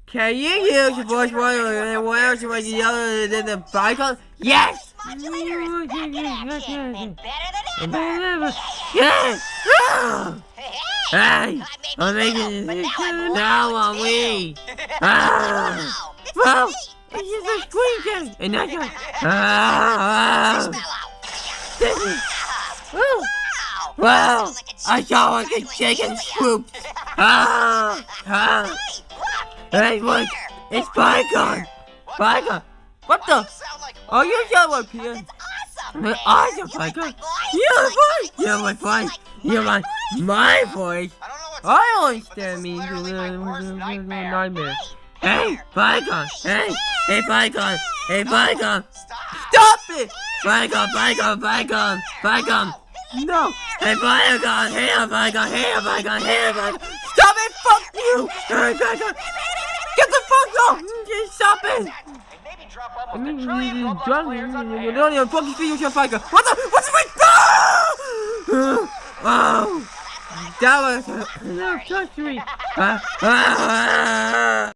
Can you use your voice modulator what else you want to yell than the Python? Yes! Modulator is better than ever. Yes! Hey! I I'm may be making slow, but this now now on me! Ah! Well, it's just a squeaking! And I got... Ah! This is... Oh! Wow! I saw like a chicken swoop! Ah! Ah! Hey, look! It's Python! Python! What the? Oh, you sound like Peter! Awesome, Python! You're fine! You're my voice! You're my voice! I understand me nightmare. Hey, Python! Hey! Hey, Python! Hey, Python! Stop it! Python! Python! Python! Python! No! Hey, Python! Hey, Python! Hey, Python! Hey, Python! Stop it! Fuck you! Hey, Python! Get the fuck off! Stop it! I mean, you don't even fucking see your Python. What the? What's the Oh! That was... No, touch me!